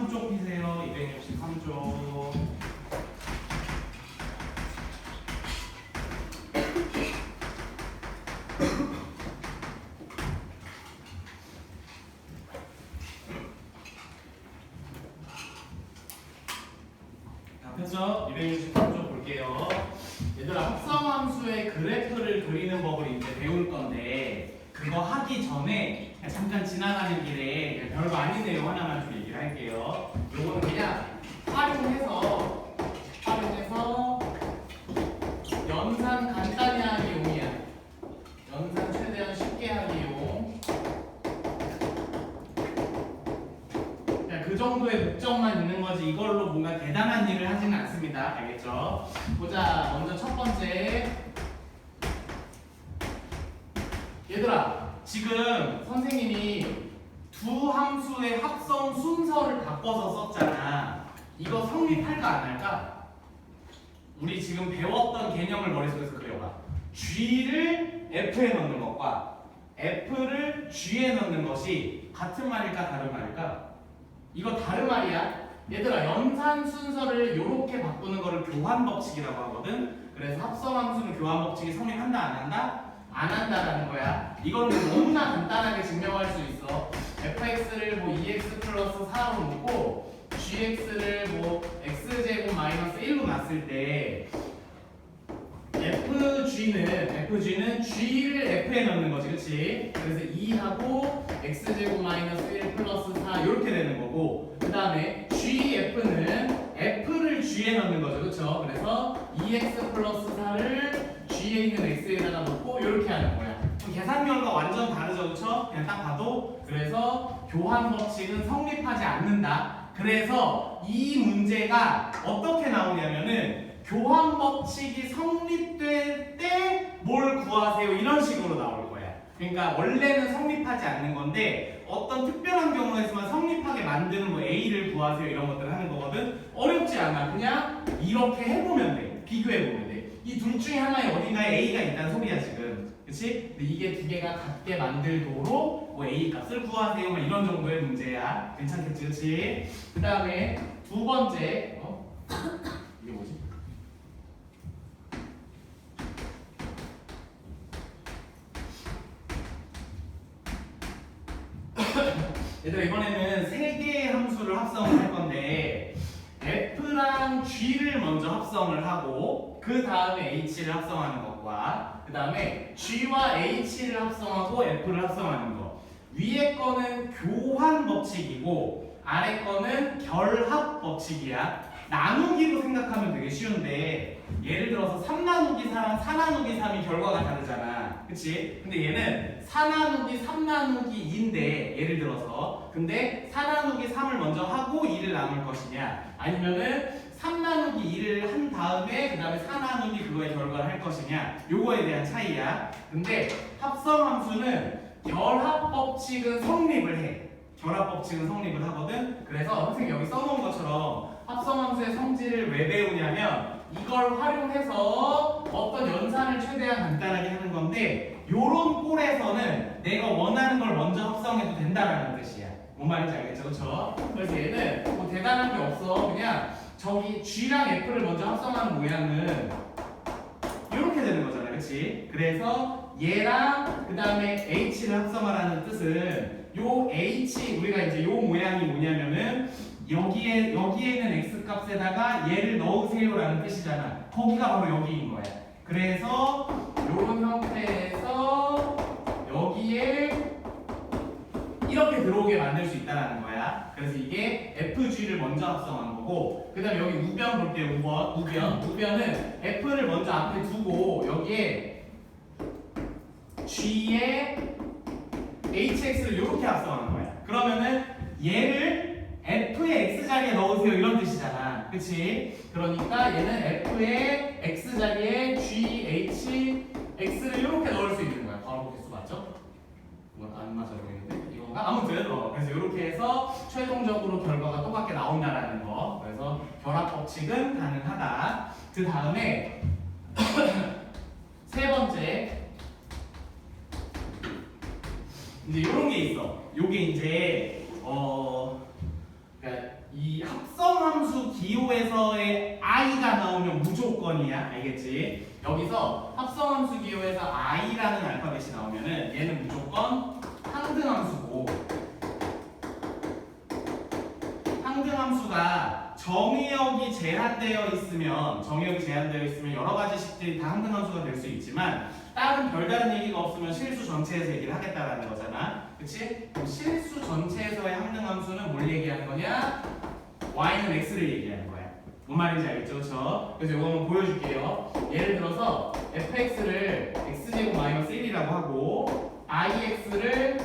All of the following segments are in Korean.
263쪽 피세요. 263쪽. 그래서 263쪽 볼게요. 얘들아, 합성함수의 그래프를 그리는 법을 이제 배울 건데 그거 하기 전에 잠깐 지나가는 길에 별거 아닌 내용 하나만 좀 얘기를 할게요. 요거는 그냥 활용해서 연산 간단히 하기 용이야. 연산 최대한 쉽게 하기 용. 그 정도의 목적만 있는 거지 이걸로 뭔가 대단한 일을 하지는 않습니다. 알겠죠? 보자. 먼저 첫 번째. 얘들아, 지금 선생님이 두 함수의 합성 순서를 바꿔서 썼잖아. 이거 성립할까 안 할까? 우리 지금 배웠던 개념을 머릿속에서 그려봐. G를 F에 넣는 것과 F를 G에 넣는 것이 같은 말일까 다른 말일까? 이거 다른 말이야. 얘들아, 연산 순서를 이렇게 바꾸는 거를 교환 법칙이라고 하거든. 그래서 합성함수는 교환 법칙이 성립한다 안 한다? 안 한다라는 거야. 이거는 너무나 간단하게 증명할 수 있어. fx를 뭐 2x 플러스 4로 놓고 gx를 뭐 x제곱 마이너스 1로 놨을 때 fg는 g를 f에 넣는 거지, 그렇지? 그래서 2하고 x제곱 마이너스 1 플러스 4 이렇게 되는 거고, 그 다음에 gf는 f를 g에 넣는 거죠, 그렇죠? 그래서 2x 플러스 4를 g에 있는 x에다가 넣고 이렇게 하는 거야. 계산 결과 완전 다르죠, 그렇죠? 그냥 딱 봐도. 그래서 교환 법칙은 성립하지 않는다. 그래서 이 문제가 어떻게 나오냐면은 교환 법칙이 성립될 때 뭘 구하세요 이런 식으로 나올 거야. 그러니까 원래는 성립하지 않는 건데 어떤 특별한 경우에서만 성립하게 만드는 뭐 A를 구하세요 이런 것들을 하는 거거든. 어렵지 않아. 그냥 이렇게 해보면 돼. 비교해보면 돼. 이 둘 중에 하나에 어딘가에 A가 있다는 소리야 지금. 그치? 근데 이게 두 개가 같게 만들도록 뭐 A 값을 구하세요 뭐 이런 정도의 문제야. 괜찮겠지, 그치? 그 다음에 두 번째 이게 뭐지? 얘들아, 이번에는 세 개의 함수를 합성을 할 건데 F랑 G를 먼저 합성을 하고 그 다음에 H를 합성하는 것과 그 다음에 G와 H를 합성하고 F를 합성하는 것. 위에 거는 교환 법칙이고 아래 거는 결합 법칙이야. 나누기로 생각하면 되게 쉬운데 예를 들어서 3 나누기 4랑 4 나누기 3이 결과가 다르잖아. 그치? 근데 얘는 4 나누기 3 나누기 2인데 예를 들어서 근데 4 나누기 3을 먼저 하고 2를 나눌 것이냐 아니면은 3 나누기 2를 한 다음에 그 다음에 4 나누기 그거의 결과를 할 것이냐 요거에 대한 차이야. 근데 합성함수는 결합법칙은 성립을 해. 결합법칙은 성립을 하거든. 그래서 선생님 여기 써놓은 것처럼 합성함수의 성질을 왜 배우냐면 이걸 활용해서 어떤 연산을 최대한 간단하게 하는 건데 요런 꼴에서는 내가 원하는 걸 먼저 합성해도 된다라는 뜻이야. 뭔 말인지 알겠죠? 그렇죠? 그래서 얘는 뭐 대단한 게 없어. 그냥 저기 G랑 F를 먼저 합성하는 모양은 이렇게 되는 거잖아. 그렇지? 그래서 얘랑 그 다음에 H를 합성하라는 뜻은 요 H 우리가 이제 요 모양이 뭐냐면은 여기에는 X 값에다가 얘를 넣으세요라는 뜻이잖아. 거기가 바로 여기인 거야. 그래서 요런 형태에서 여기에 이렇게 들어오게 만들 수 있다는 거야. 그래서 이게 FG를 먼저 합성한 거고 그 다음에 여기 우변 볼게요. 우변은 F를 먼저 앞에 두고 여기에 G에 HX를 이렇게 합성하는 거야. 그러면은 얘를 F의 X자리에 넣으세요 이런 뜻이잖아. 그치? 그러니까 얘는 F의 X자리에 GH X를 이렇게 넣을 수 있는 거야. 바로 개수 맞죠? 뭐 안 맞아 보이는데? 이건가? 아무튼 그래서 이렇게 해서 최종적으로 결과가 똑같게 나온다라는 거. 그래서 결합법칙은 가능하다. 그 다음에 세 번째 이제 이런 게 있어. 요게 이제 그러니까 기호에서의 i가 나오면 무조건이야. 알겠지? 여기서 합성함수 기호에서 i라는 알파벳이 나오면은 얘는 무조건 항등함수고, 항등함수가 정의역이 제한되어 있으면 여러 가지 식들이 다 항등함수가 될 수 있지만 다른 별다른 얘기가 없으면 실수 전체에서 얘기를 하겠다라는 거잖아. 그치? 그럼 실수 전체에서의 항등함수는 뭘 얘기하는 거냐? y는 x를 얘기하는 거야. 뭔 말인지 알겠죠? 그쵸? 그래서 이거 한번 보여줄게요. 예를 들어서 fx를 x제곱 마이너스 1이라고 하고 ix를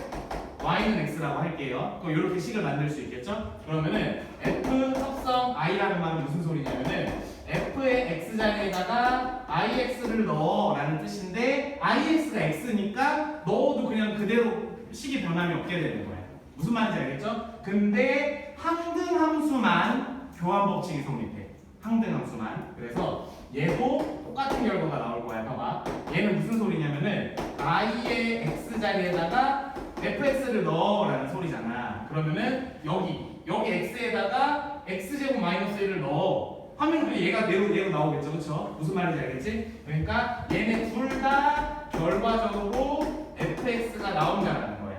y는 x라고 할게요. 그럼 이렇게 식을 만들 수 있겠죠? 그러면은 f 합성 i라는 말은 무슨 소리냐면은 f의 x자리에다가 ix를 넣어라는 뜻인데 ix가 x니까 넣어도 그냥 그대로 식이 변함이 없게 되는 거야. 무슨 말인지 알겠죠? 근데 항등함수만 교환 법칙이 성립해. 항등함수만. 그래서 얘도 똑같은 결과가 나올 거야. 봐봐. 얘는 무슨 소리냐면은 i의 x자리에다가 fx를 넣어라는 소리잖아. 그러면은 여기 x에다가 x제곱 마이너스 1을 넣어 하면 얘가 얘로 나오겠죠. 그쵸? 무슨 말인지 알겠지? 그러니까 얘네 둘 다 결과적으로 fx가 나온다라는 거야.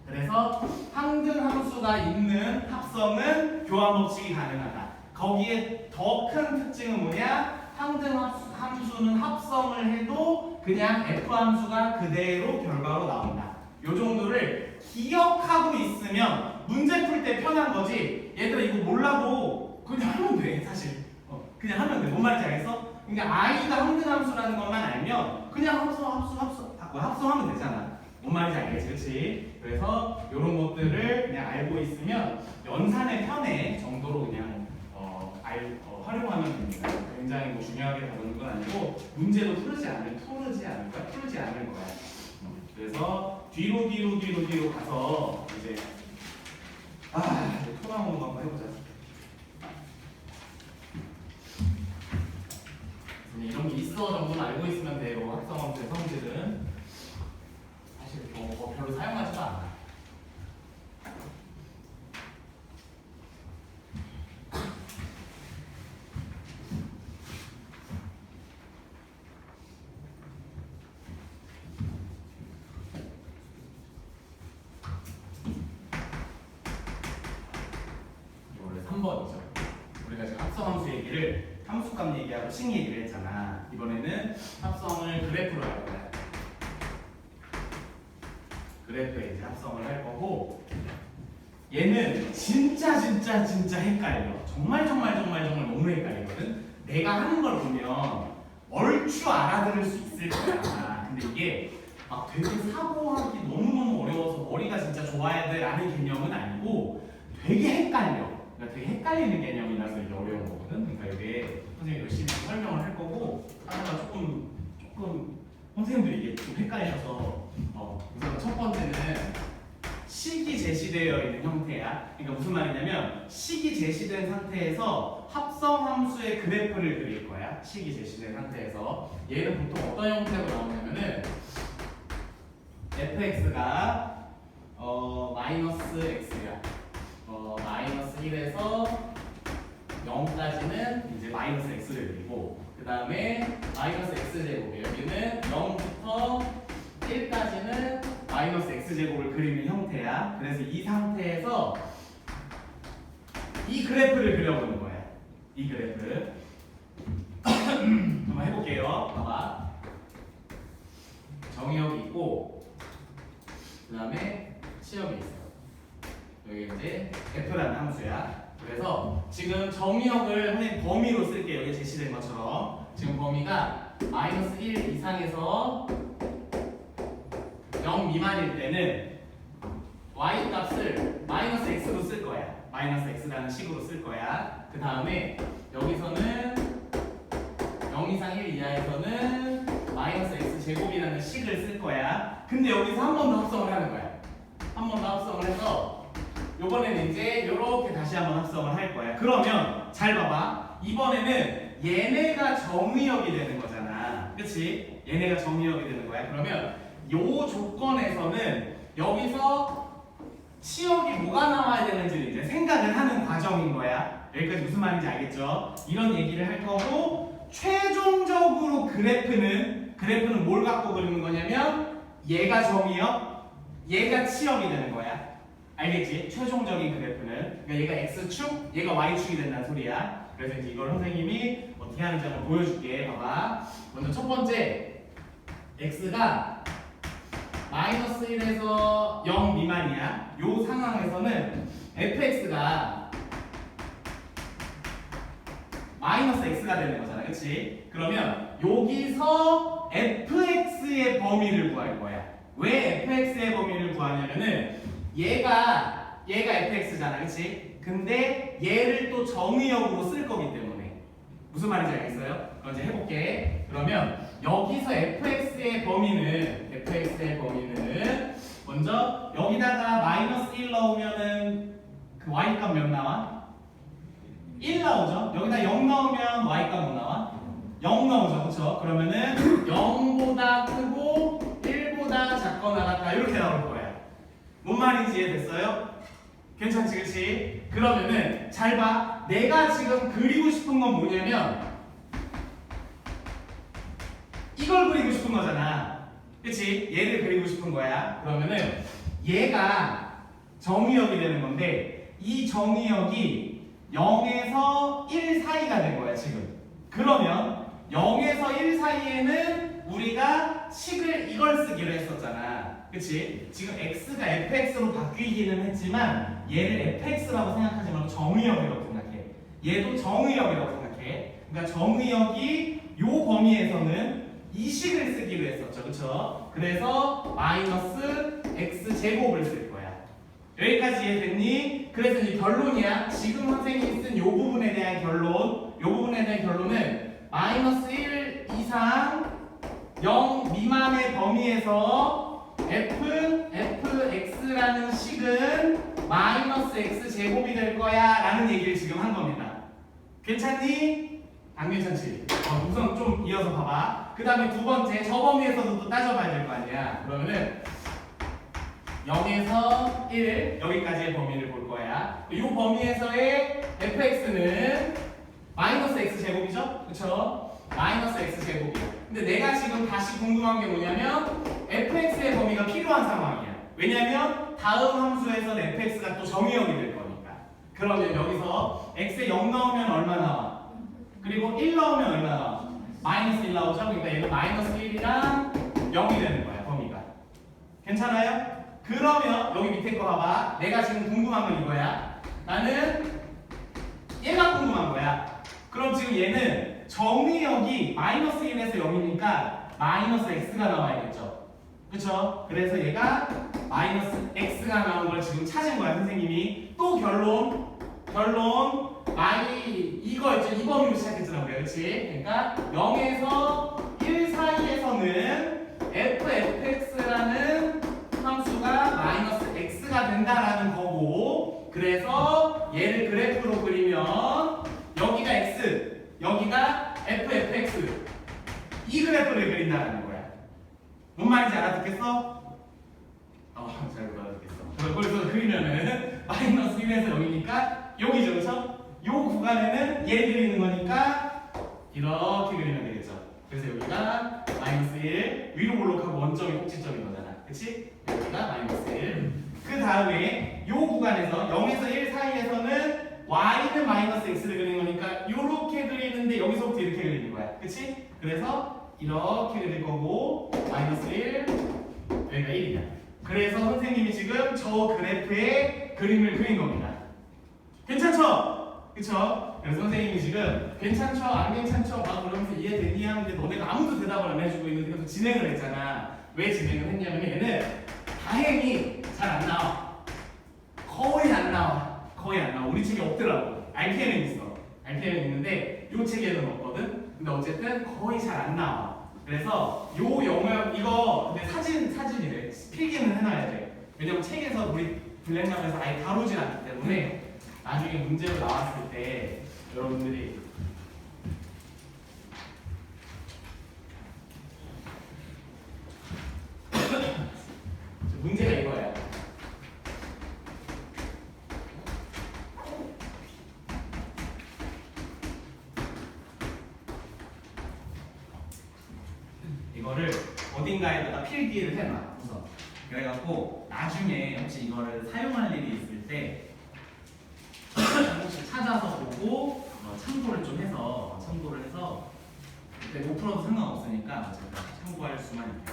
그래서 항등함수가 있는 합성은 교환법칙이 가능하다. 거기에 더 큰 특징은 뭐냐? 항등함수는 합성을 해도 그냥 f함수가 그대로 결과로 나온다. 요 정도를 기억하고 있으면 문제 풀 때 편한 거지. 얘들아 이거 몰라도 그냥 하면 돼. 사실 그냥 하면 돼. 뭔 말인지 알겠어? 그러니까 i가 항등함수라는 것만 알면 그냥 합성하면 되잖아. 뭔 말인지 알겠지? 그렇지? 그래서 이런 것들을 그냥 알고 있으면 연산의 편의 정도로 그냥 활용하면 됩니다. 굉장히 뭐 중요하게 다루는 건 아니고 문제도 풀지 않을 거야. 그래서 뒤로 가서 이제 토 나오는 거 한번 해보자. 이런 게 있어 정도는 알고 있으면 돼요. 합성함수의 성질은 사실 별로 사용하지도 않아. 원래 3번이죠. 우리가 지금 합성함수 얘기를 함수값 얘기하고 식 얘기를 했잖아. 이번에는 합성을 그래프로 할 거야. 그래프에 이제 합성을 할 거고 얘는 진짜 헷갈려. 정말 너무 헷갈리거든. 내가 하는 걸 보면 얼추 알아들을 수 있을 거야. 근데 이게 막 되게 사고하기 너무너무 어려워서 머리가 진짜 좋아야 돼라는 개념은 아니고 되게 헷갈려. 그러니까 되게 헷갈리는 개념이라서 이게 어려운 거거든. 그러니까 이게 선생님이 열심히 설명을 할 거고 하다가 조금 선생님도 이게 좀 헷갈려서 우선 첫 번째는 식이 제시되어 있는 형태야. 그러니까 무슨 말이냐면 식이 제시된 상태에서 합성함수의 그래프를 그릴 거야. 식이 제시된 상태에서 얘는 보통 어떤 형태로 나오냐면은 fx가 마이너스 x야. 마이너스 1에서 0까지는 이제 마이너스 x를 그리고 그 다음에 마이너스 x제곱이에요. 여기는 0부터 1까지는 마이너스 x제곱을 그리는 형태야. 그래서 이 상태에서 이 그래프를 그려보는 거야. 이 그래프 한번 해볼게요. 봐봐. 정의역이 있고 그 다음에 치역이 있어요. 여기 이제 f라는 함수야. 그래서 지금 정의역을 선생님 범위로 쓸게요. 여기 제시된 것처럼 지금 범위가 마이너스 1 이상에서 0 미만일 때는 y 값을 마이너스 x로 쓸 거야. 마이너스 x라는 식으로 쓸 거야. 그 다음에 여기서는 0 이상 1 이하에서는 마이너스 x 제곱이라는 식을 쓸 거야. 근데 여기서 한 번 더 합성을 하는 거야. 한 번 더 합성을 해서 요번에는 이제 이렇게 다시 한번 합성을 할 거야. 그러면 잘 봐봐. 이번에는 얘네가 정의역이 되는 거잖아. 그치? 얘네가 정의역이 되는 거야. 그러면 요 조건에서는 여기서 치역이 뭐가 나와야 되는지를 이제 생각을 하는 과정인 거야. 여기까지 무슨 말인지 알겠죠? 이런 얘기를 할 거고 최종적으로 그래프는 뭘 갖고 그리는 거냐면 얘가 점이요, 얘가 치역이 되는 거야. 알겠지? 최종적인 그래프는 그러니까 얘가 x축, 얘가 y축이 된다는 소리야. 그래서 이제 이걸 선생님이 어떻게 하는지 한번 보여줄게. 봐봐. 먼저 첫 번째 x가 마이너스 1에서 0 미만이야. 요 상황에서는 fx가 마이너스 x가 되는 거잖아. 그치? 그러면 여기서 fx의 범위를 구할 거야. 왜 fx의 범위를 구하냐면은 얘가 fx잖아. 그치? 근데 얘를 또 정의역으로 쓸 거기 때문에 무슨 말인지 알겠어요? 그럼 이제 해볼게. 그러면 여기서 fx의 범위는 먼저 여기다가 마이너스 1 넣으면은 그 y값 몇 나와? 1 나오죠? 여기다 0 넣으면 y값 뭐 나와? 0 나오죠. 그쵸? 그러면은 0보다 크고 1보다 작거나 같다 이렇게 나올 거야. 뭔 말인지 이해됐어요? 괜찮지? 그치? 그러면은 잘 봐. 내가 지금 그리고 싶은 건 뭐냐면 이걸 그리고 싶은 거잖아. 그치? 얘를 그리고 싶은 거야. 그러면은 얘가 정의역이 되는 건데 이 정의역이 0에서 1 사이가 된 거야 지금. 그러면 0에서 1 사이에는 우리가 식을 이걸 쓰기로 했었잖아. 그치? 지금 x가 fx로 바뀌기는 했지만 얘를 fx라고 생각하지 말고 정의역이라고 생각해. 얘도 정의역이라고 생각해. 그러니까 정의역이 요 범위에서는 이 식을 쓰기로 했었죠. 그쵸? 그래서 마이너스 x제곱을 쓸 거야. 여기까지 이해됐니? 그래서 이 결론이야. 지금 선생님이 쓴 요 부분에 대한 결론은 마이너스 1 이상 0 미만의 범위에서 fx라는 식은 마이너스 x제곱이 될 거야 라는 얘기를 지금 한 겁니다. 괜찮니? 안 괜찮지? 우선 좀 이어서 봐봐. 그 다음에 두 번째, 저 범위에서도 또 따져봐야 될 거 아니야. 그러면은 0에서 1 여기까지의 범위를 볼 거야. 이 범위에서의 fx는 마이너스 x제곱이죠? 그쵸? 마이너스 x제곱이야. 근데 내가 지금 다시 궁금한 게 뭐냐면 fx의 범위가 필요한 상황이야. 왜냐면 다음 함수에서는 fx가 또 정의역이 될 거니까. 그러면 여기서 x에 0 넣으면 얼마 나와? 그리고 1 넣으면 얼마 나와? 마이너스 1 나오죠? 그러니까 얘는 마이너스 1이랑 0이 되는 거야, 범위가. 괜찮아요? 그러면 여기 밑에 거 봐봐. 내가 지금 궁금한 건 이거야. 나는 얘가 궁금한 거야. 그럼 지금 얘는 정의역이 마이너스 1에서 0이니까 마이너스 x가 나와야겠죠? 그쵸? 그래서 얘가 마이너스 x가 나온 걸 지금 찾은 거야, 선생님이. 또 결론 이거 있죠? 이 범위로 시작했잖아 우리가. 그치? 그러니까 0에서 1 사이에서는 fx라는 함수가 마이너스 x가 된다라는 거고, 그래서 얘를 그래프로 그리면 여기가 x, 여기가 fx 이 그래프를 그린다는 거야. 뭔 말인지 알아듣겠어? 잘 못 알아듣겠어. 그래서 그리면은 마이너스 1에서 0이니까 여기죠, 그렇죠? 요 구간에는 얘 그리는 거니까 이렇게 그리면 되겠죠. 그래서 여기가 마이너스 1 위로 볼록하고 원점이 꼭지점인 거잖아. 그치? 여기가 마이너스 1. 그 다음에 요 구간에서 0에서 1 사이에서는 y는 마이너스 x를 그리는 거니까 요렇게 그리는데 여기서부터 이렇게 그리는 거야. 그치? 그래서 이렇게 그릴 거고 마이너스 1 여기가 1이야. 그래서 선생님이 지금 저 그래프에 그림을 그린 겁니다. 괜찮죠? 그쵸? 그래서 선생님이 지금 괜찮죠? 안 괜찮죠? 막 그러면서 이해되니 하는데 너네가 아무도 대답을 안 해주고 있는데 계속 진행을 했잖아. 왜 진행을 했냐면 얘는 다행히 잘 안 나와. 거의 안 나와. 우리 책에 없더라고. RPM은 있어. RPM은 있는데 요 책에는 없거든. 근데 어쨌든 거의 잘 안 나와. 그래서 요 영역 이거 근데 사진이래. 필기는 해놔야 돼. 왜냐면 책에서 우리 블랙맘에서 아예 다루질 않기 때문에 나중에 문제로 나왔을 때 여러분들이 문제가 이거예요. 이거를 어딘가에다가 필기를 해놔 우선. 그래갖고 나중에 혹시 이거를 사용할 일이 있을 때 혹시 찾아서 보고 참고를 해서 그때 못 풀어도 상관없으니까 제가 참고할 수만 있게.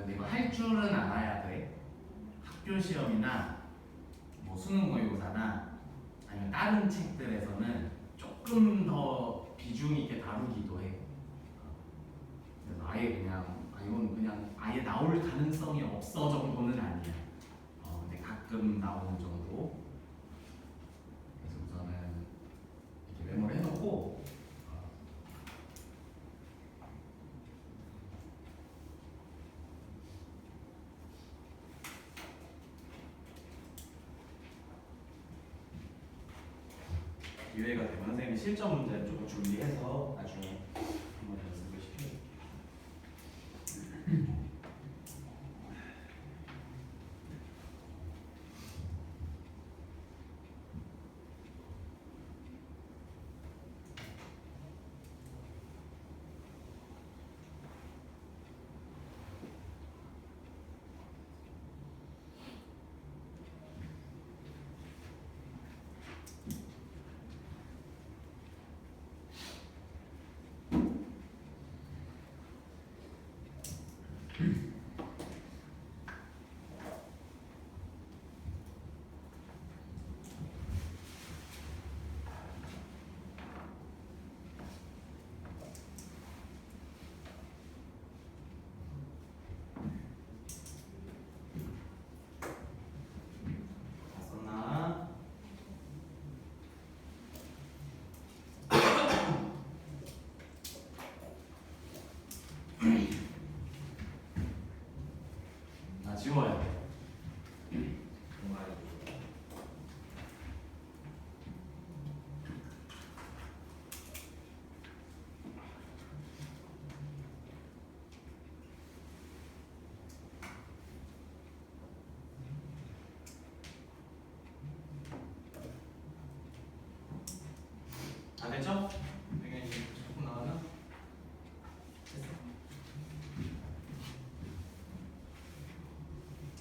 이거 할 줄은 알아야 돼. 학교 시험이나 뭐 수능 모의고사나 아니면 다른 책들에서는 조금 더 비중 있게 다루기도 해. 그래서 아예 그냥 이건 그냥 아예 나올 가능성이 없어 정도는 아니야. 근데 가끔 나오는 정도. 그래서 우선은 이렇게 메모를 해놓고. 기회가 되면 선생님이 실전 문제를 조금 준비해서 나중에 한번 연습을 시켜요. 지워야 돼. 다 됐죠? 여기 이제 조금 나왔나? 됐어.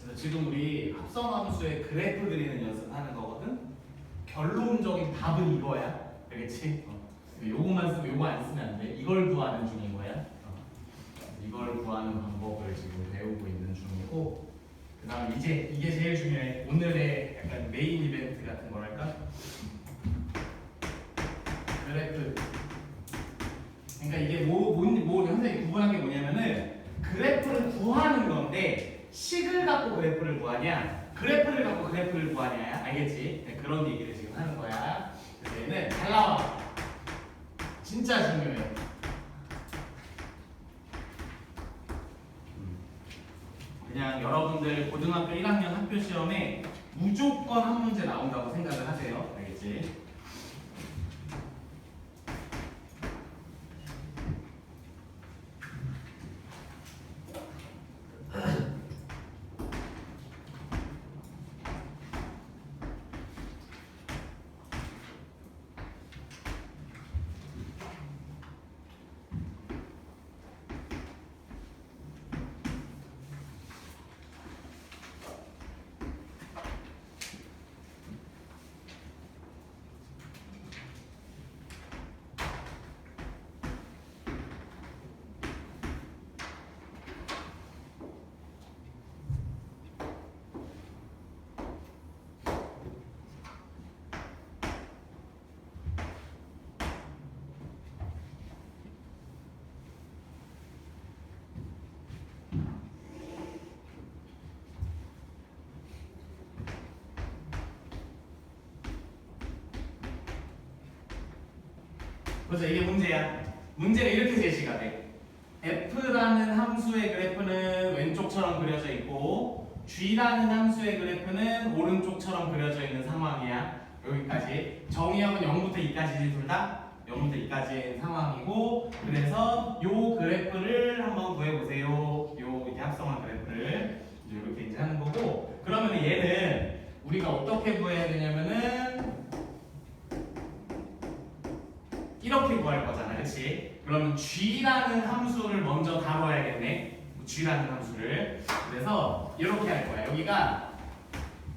그래서 지금 우리 합성함수의 그래프 그리는 연습하는 거거든. 결론적인 답은 이거야. 알겠지? 요거만 쓰고 요거 안 쓰면 안 돼. 이걸 구하는 중인 거야. 이걸 구하는 방법을 지금 배우고 있는 중이고, 그 다음에 이제 이게 제일 중요해. 오늘의 약간 메인 이벤트 같은 거랄까? 그래프. 그러니까 이게 뭐 선생님이 구분한 게 뭐냐면은 그래프를 구하는 건데 식을 갖고 그래프를 구하냐, 그래프를 갖고 그래프를 구하냐, 알겠지? 네, 그런 얘기를 지금 하는 거야. 그래서 얘는 잘 나와. 진짜 중요해. 그냥 여러분들 고등학교 1학년 학교 시험에 무조건 한 문제 나온다고 생각을 하세요. 알겠지? 그래서 이게 문제야. 문제가 이렇게 제시가 돼. f라는 함수의 그래프는 왼쪽처럼 그려져 있고 g라는 함수의 그래프는 오른쪽처럼 그려져 있는 상황이야. 여기까지. 정의역은 0부터 2까지지 둘 다? 0부터 2까지의 상황이고 그래서 요 그래프를 한번 구해보세요. 요 이렇게 합성한 그래프를 이렇게 이제 하는 거고 그러면 얘는 우리가 어떻게 구해야 되냐면은 이렇게 구할 거잖아, 그렇지? 그러면 g라는 함수를 먼저 다뤄야겠네. g라는 함수를. 그래서 이렇게 할 거야. 여기가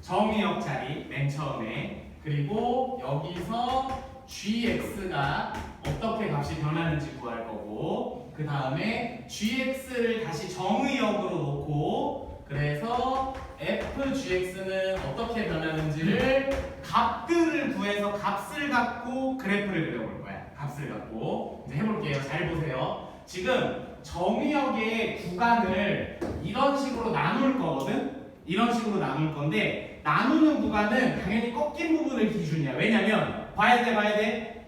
정의역 자리 맨 처음에 그리고 여기서 gx가 어떻게 값이 변하는지 구할 거고 그 다음에 gx를 다시 정의역으로 놓고 그래서 fgx는 어떻게 변하는지를 값들을 구해서 값을 갖고 그래프를 그려볼 거야. 값을 갖고 이제 해볼게요. 잘 보세요. 지금 정의역의 구간을 이런 식으로 나눌 거거든. 이런 식으로 나눌 건데 나누는 구간은 당연히 꺾인 부분을 기준이야. 왜냐면 봐야 돼.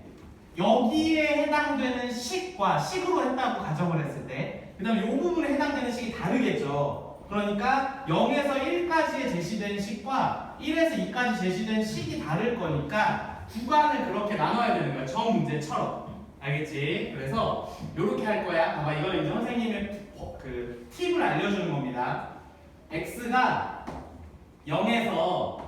여기에 해당되는 식과 식으로 했다고 가정을 했을 때 그 다음에 이 부분에 해당되는 식이 다르겠죠. 그러니까 0에서 1까지에 제시된 식과 1에서 2까지 제시된 식이 다를 거니까 구간을 그렇게 나눠야 되는 거야. 저 문제처럼. 알겠지? 그래서 이렇게 할 거야. 봐봐, 이거는 이제 선생님의 그 팁을 알려주는 겁니다. x가 0에서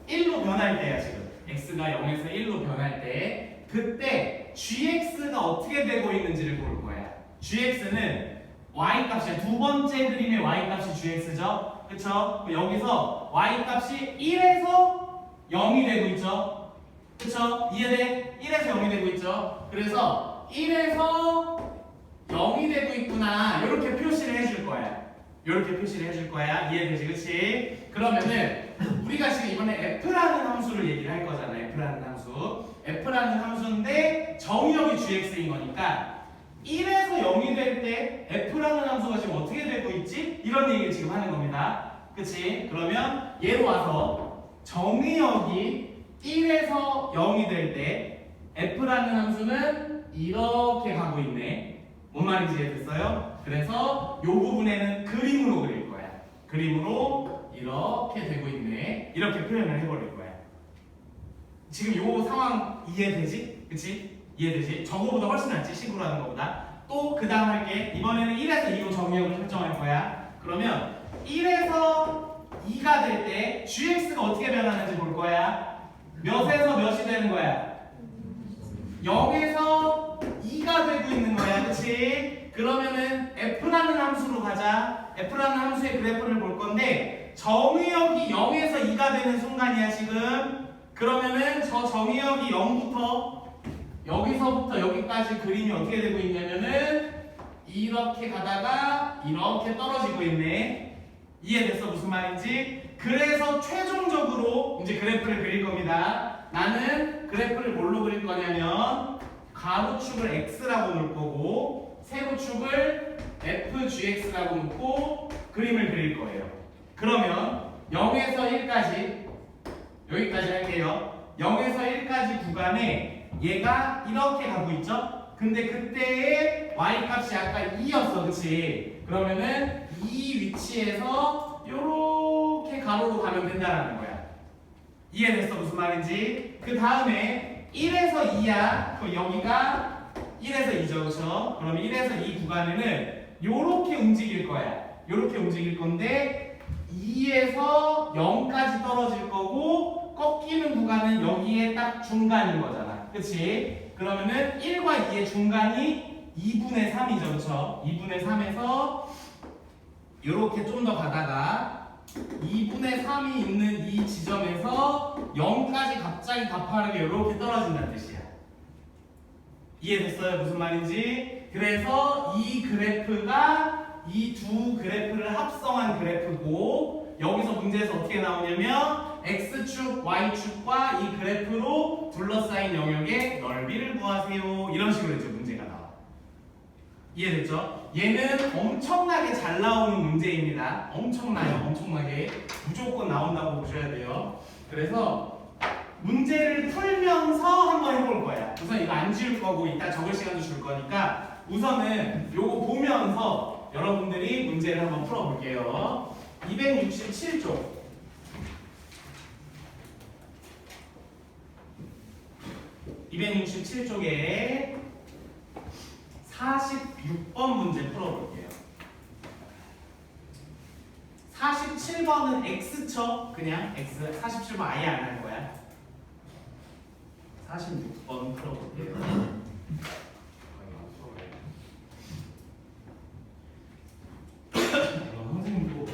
1로 변할 때야 지금. x가 0에서 1로 변할 때 그때 gx가 어떻게 되고 있는지를 볼 거야. gx는 y값이야. 두 번째 그림의 y값이 gx죠. 그쵸? 여기서 y값이 1에서 0이 되고 있죠. 그쵸? 이해돼? 1에서 0이 되고 있죠. 그래서 1에서 0이 되고 있구나. 이렇게 표시를 해줄 거야. 이렇게 표시를 해줄 거야. 이해되지? 그치? 그러면은 우리가 지금 이번에 f라는 함수를 얘기를 할 거잖아. f라는 함수. f라는 함수인데 정의역이 gx인 거니까 1에서 0이 될 때 f라는 함수가 지금 어떻게 되고 있지? 이런 얘기를 지금 하는 겁니다. 그치? 그러면 예로 와서 정의역이 1에서 0이 될 때 f라는 함수는 이렇게 가고 있네. 뭔 말인지 이해됐어요? 그래서 이 부분에는 그림으로 그릴 거야. 그림으로 이렇게 되고 있네. 이렇게 표현을 해버릴 거야. 지금 이 상황 이해되지? 그치? 이해되지? 저거보다 훨씬 낫지? 식으로 하는 것보다. 또 그 다음 할게. 이번에는 1에서 2로 정의역을 설정할 거야. 그러면 1에서 2가 될 때 gx가 어떻게 변하는지 볼 거야. 몇에서 몇이 되는 거야? 0에서 2가 되고 있는 거야. 그치? 그러면은 f라는 함수로 가자. f라는 함수의 그래프를 볼 건데 정의역이 0에서 2가 되는 순간이야 지금. 그러면은 저 정의역이 0부터 여기서부터 여기까지 그림이 어떻게 되고 있냐면은 이렇게 가다가 이렇게 떨어지고 있네. 이해됐어? 무슨 말인지? 그래서 최종적으로 이제 그래프를 그릴 겁니다. 나는 그래프를 뭘로 그릴 거냐면 가로축을 x라고 놓을 거고 세로축을 fgx라고 놓고 그림을 그릴 거예요. 그러면 0에서 1까지 여기까지 할게요. 0에서 1까지 구간에 얘가 이렇게 가고 있죠? 근데 그때의 y값이 아까 2였어. 그치? 그러면은 이 위치에서 요렇게 가로로 가면 된다라는 거야. 이해됐어? 무슨 말인지? 그 다음에 1에서 2야. 그럼 여기가 1에서 2죠. 그쵸? 그럼 1에서 2 구간에는 요렇게 움직일 거야. 요렇게 움직일 건데 2에서 0까지 떨어질 거고 꺾이는 구간은 여기에 딱 중간인 거잖아. 그치? 그러면은 1과 2의 중간이 2분의 3이죠. 그쵸? 2분의 3에서 이렇게 좀 더 가다가 2분의 3이 있는 이 지점에서 0까지 갑자기 가파르게 이렇게 떨어진다는 뜻이야. 이해됐어요? 무슨 말인지? 그래서 이 그래프가 이 두 그래프를 합성한 그래프고 여기서 문제에서 어떻게 나오냐면 x축, y축과 이 그래프로 둘러싸인 영역의 넓이를 구하세요. 이런 식으로 이제 문제가 나와. 이해됐죠? 얘는 엄청나게 잘 나오는 문제입니다. 엄청나요. 엄청나게. 무조건 나온다고 보셔야 돼요. 그래서 문제를 풀면서 한번 해볼 거야. 우선 이거 안 지우고 거고 이따 적을 시간도 줄 거니까 우선은 요거 보면서 여러분들이 문제를 한번 풀어볼게요. 267쪽. 267쪽에 46번 문제 풀어볼게요. 47번은 X쳐. 그냥 X. 47번 아예 안 할 거야. 46번 풀어볼게요. 선생님도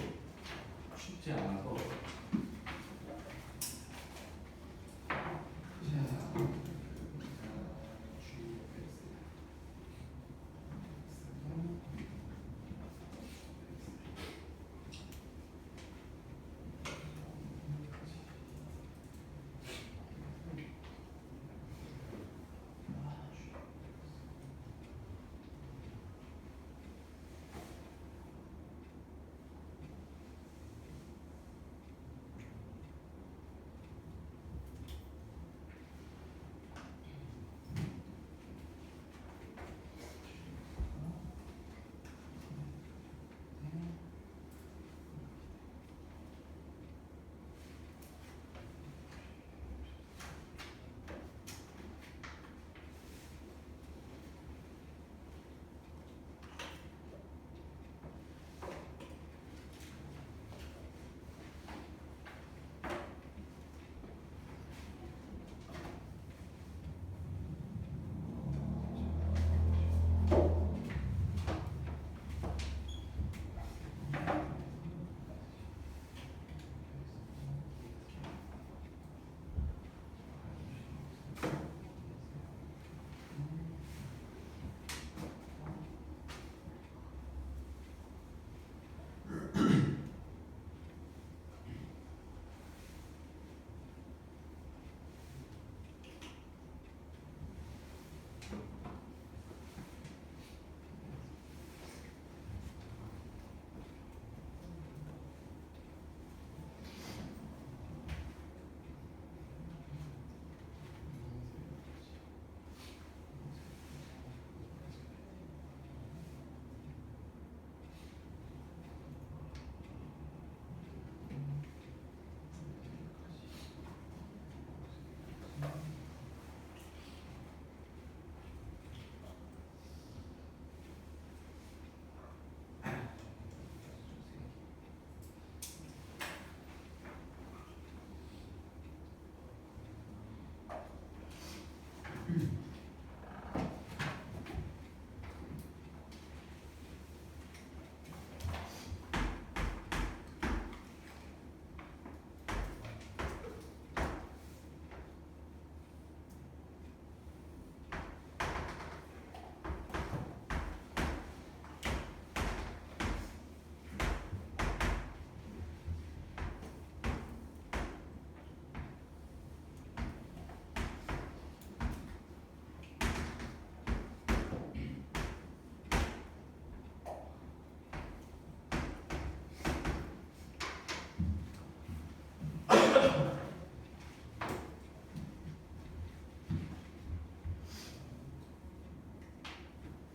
쉽지 않아서.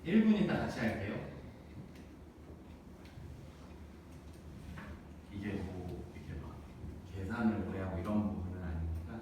일 분 있다 같이 할게요. 이게 뭐 이렇게 막 계산을 오래 하고 이런 부분은 아니니까.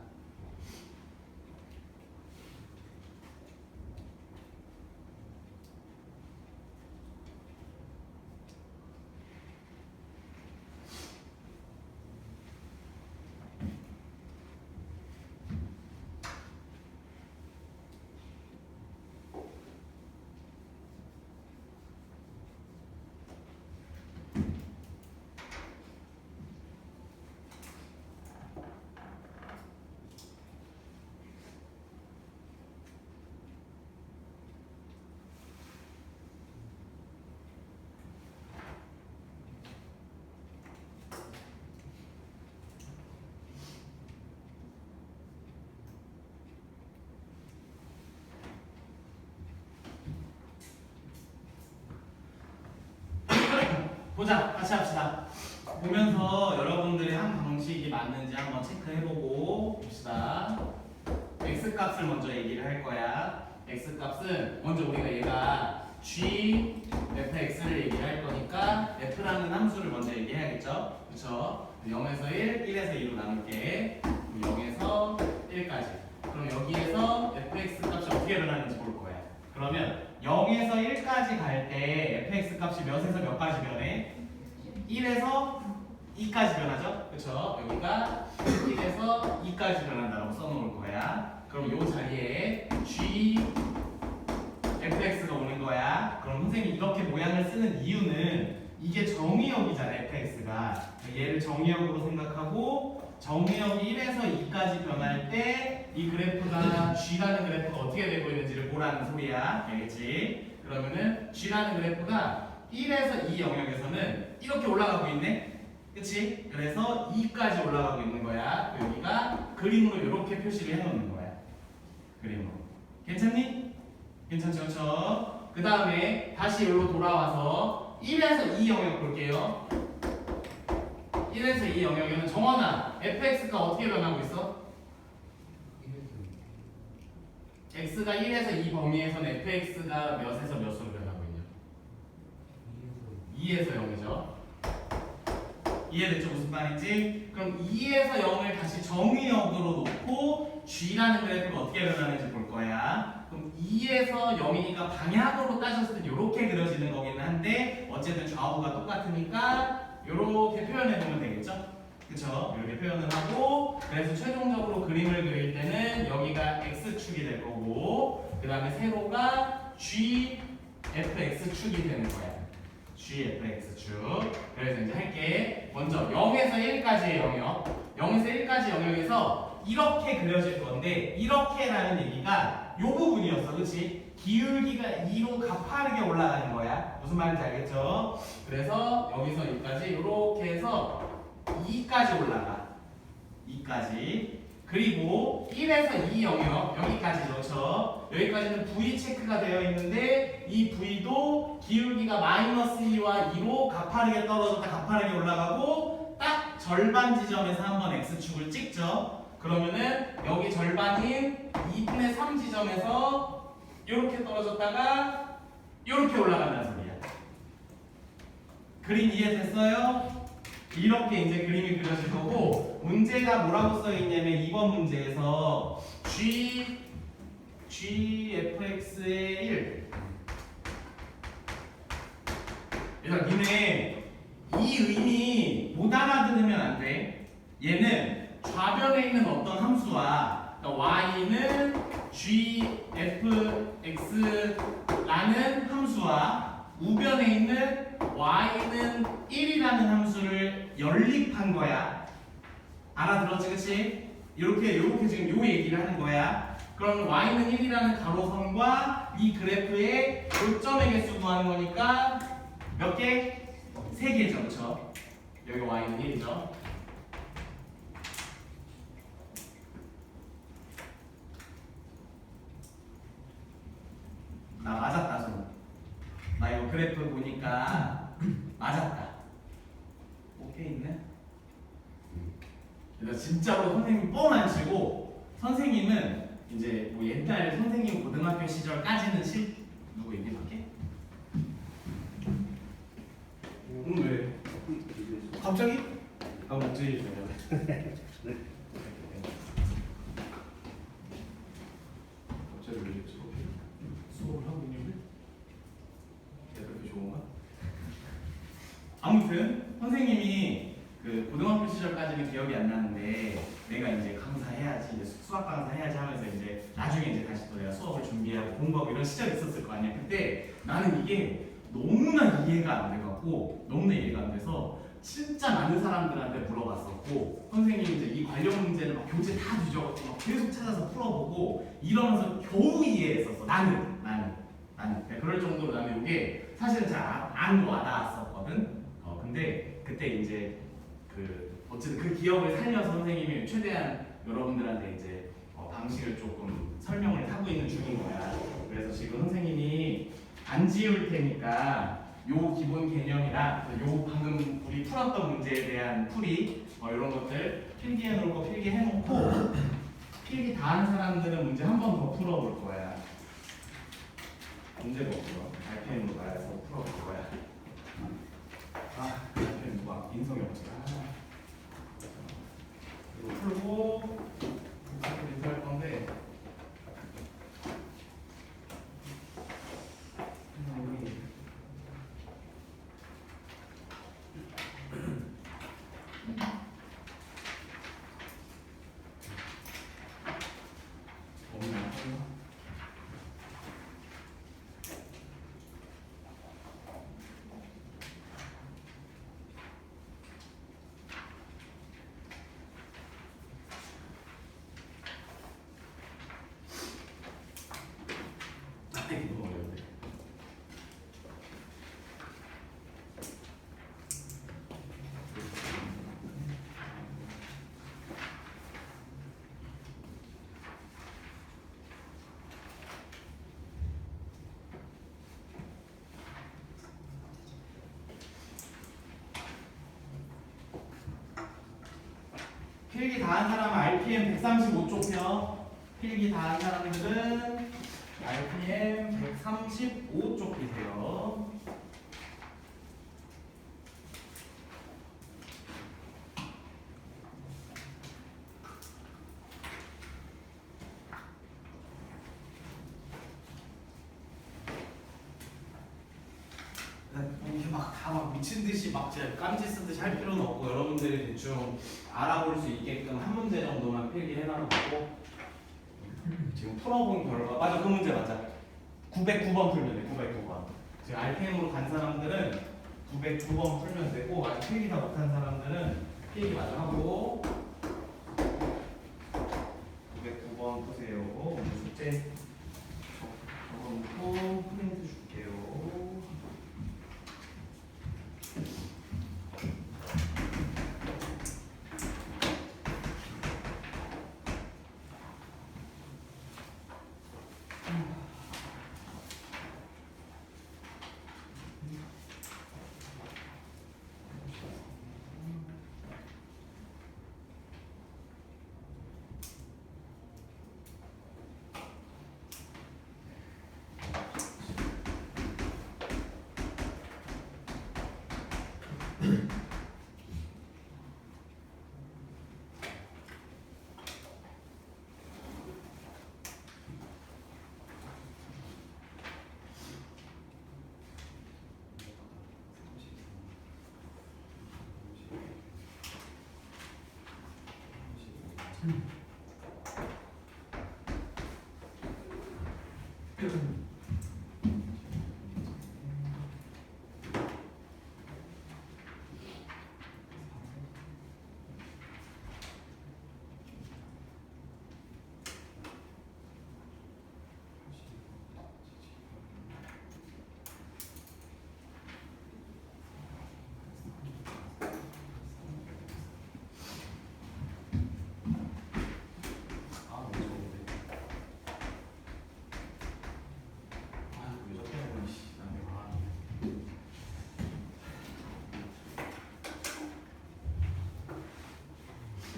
보자, 같이 합시다. 보면서 여러분들이 한 방식이 맞는지 한번 체크해보고 봅시다. x 값을 먼저 얘기를 할 거야. x 값은 먼저 우리가 얘가 g fx를 얘기할 거니까 f라는 함수를 먼저 얘기해야겠죠? 그쵸? 0에서 1, 1에서 2로 나눌게. 0에서 1까지. 그럼 여기에서 fx 값이 어떻게 변하는지 볼 거야. 그러면 0에서 1까지 갈 때 fx 값이 몇에서 몇까지 변해? 1에서 2까지 변하죠? 그쵸? 여기가 1에서 2까지 변한다고 써놓을 거야. 그럼 이 자리에 g fx가 오는 거야. 그럼 선생님이 이렇게 모양을 쓰는 이유는 이게 정의역이잖아, fx가. 얘를 정의역으로 생각하고 정의역이 1에서 2까지 변할 때 이 그래프가 g라는 그래프가 어떻게 되고 있는지를 보라는 소리야. 알겠지? 그러면은 g라는 그래프가 1에서 2 영역에서는 이렇게 올라가고 있네. 그치? 그래서 2까지 올라가고 있는 거야. 여기가 그림으로 이렇게 표시를 해놓는 거야. 그림으로. 괜찮니? 괜찮죠? 그렇죠? 그 다음에 다시 여기로 돌아와서 1에서 2 영역 볼게요. 1에서 2 영역에는 정원아, fx가 어떻게 변하고 있어? x가 1에서 2 범위에서는 fx가 몇에서 몇으로 변하고 있냐? 2에서 0이죠. 이해됐죠? 무슨 말인지? 그럼 2에서 0을 다시 정의역으로 놓고 g라는 그래프가 어떻게 변하는지 볼 거야. 그럼 2에서 0이니까 방향으로 따졌을 때 이렇게 그려지는 거기는 한데 어쨌든 좌우가 똑같으니까 이렇게 표현해 보면 되겠죠? 그쵸? 이렇게 표현을 하고 그래서 최종적으로 그림을 그릴 때는 여기가 x축이 될 거고 그 다음에 세로가 gfx축이 되는 거야. gfx축. 그래서 이제 할게. 먼저 0에서 1까지의 영역 0에서 1까지 영역에서 이렇게 그려질 건데 이렇게라는 얘기가 요 부분이었어. 그치? 기울기가 2로 가파르게 올라가는 거야. 무슨 말인지 알겠죠? 그래서 여기서 여기까지 이렇게 해서 2까지 올라가. 2까지. 그리고 1에서 2 영역 여기까지 그렇죠. 여기까지는 V 체크가 되어 있는데 이 V도 기울기가 마이너스 2와 2로 가파르게 떨어졌다 가파르게 올라가고 딱 절반 지점에서 한번 X축을 찍죠. 그러면은 여기 절반인 2분의 3 지점에서 이렇게 떨어졌다가 이렇게 올라간다는 소리야. 그림 이해됐어요? 이렇게 이제 그림이 그려질 거고 문제가 뭐라고 써 있냐면 2번 문제에서 gfx의 1 얘들아 니네 이 의미 못 알아들으면 안 돼. 얘는 좌변에 있는 어떤 함수와 그러니까 y는 gfx라는 함수와 우변에 있는 y는 1이라는 함수를 연립한 거야. 알아들었지, 그치? 이렇게 지금 요 얘기를 하는 거야. 그럼 y는 1이라는 가로선과 이 그래프의 요점의 개수 구하는 거니까 몇 개? 3개죠, 그쵸? 여기 y는 1이죠. 나 맞았다, 손. 나 이거 그래프 보니까 맞았다. 오케이 있네. 그래서 진짜로 선생님 뻥 안 치고 선생님은 이제 뭐 옛날 선생님 고등학교 시절까지는 누구 얘기할게? 왜? 갑자기? 아 목소리 줘요. 갑자기 왜 수업을 하고 있는데? 내가 그렇게 좋은가? 아무튼 선생님이 그 고등학교 시절까지는 기억이 안 나는데 내가 이제 강사해야지 이제 수학 강사해야지 하면서 이제 나중에 이제 다시 또 내가 수업을 준비하고 공부하고 이런 시절이 있었을 거 아니야. 그때 나는 이게 너무나 이해가 안 돼갖고 너무나 이해가 안 돼서 진짜 많은 사람들한테 물어봤었고 선생님이 이제 이 관련 문제를 막 교재 다 뒤져갖고 막 계속 찾아서 풀어보고 이러면서 겨우 이해했었어. 나는 그럴 정도로 나는 이게 사실은 잘 안 와닿았었거든. 근데 그때 이제 어쨌든 그 기억을 살려서 선생님이 최대한 여러분들한테 이제 방식을 조금 설명을 하고 있는 중인 거야. 그래서 지금 선생님이 안 지울 테니까 요 기본 개념이랑 요 방금 우리 풀었던 문제에 대한 풀이 이런 것들 필기해 놓을 거 필기해 놓고 필기 다 한 사람들은 문제 한 번 더 풀어볼 거야. 문제가 없어. RPM으로 가야서 풀어볼 거야. RPM 누가 인성이 없지. 이거 풀고 이렇게 할 건데. 우리 이게 너무 어려운데. 필기 다 한 사람은 RPM 135쪽 필기 다 한 사람들은 RPM 135쪽이세요. 이게 막 다 막 미친 듯이 막 진짜 깜지 쓰듯이 할 필요는 없고 여러분들이 대충 알아볼 수 있게끔 한 문제 정도만 필기해 놔놓고 지금 풀어본 결과 맞아 그 문제 맞아 909번 풀면 돼 909번 지금 RPM으로 간 사람들은 909번 풀면 되고 아직 필기 다 못한 사람들은 필기 마저 하고 909번 푸세요. 오늘 숙제 적어놓고 프린트 줄게요.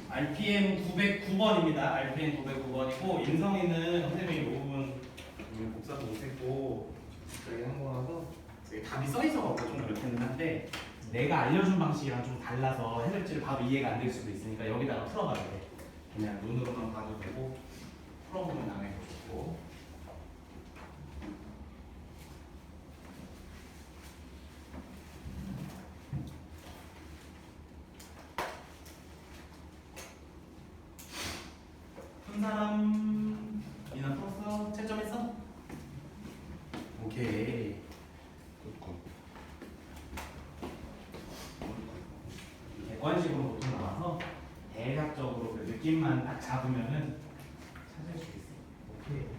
RPM 909번입니다. RPM 909번이고 인성이는 선생님이 녹음은 복사도 못했고 저기 한 거라서 여기 답이 써있어서 좀 그렇기는 한데 내가 알려준 방식이랑 좀 달라서 해설지를 바로 이해가 안 될 수도 있으니까 여기다가 풀어봐도 돼. 그냥 눈으로만 봐도 되고 풀어보면 나중에 좋고 푼 사람이나 풀었어? 채점했어? 오케이. 객관식으로 보통 나와서 대략적으로 그 느낌만 딱 잡으면은 찾을 수 있어. 오케이.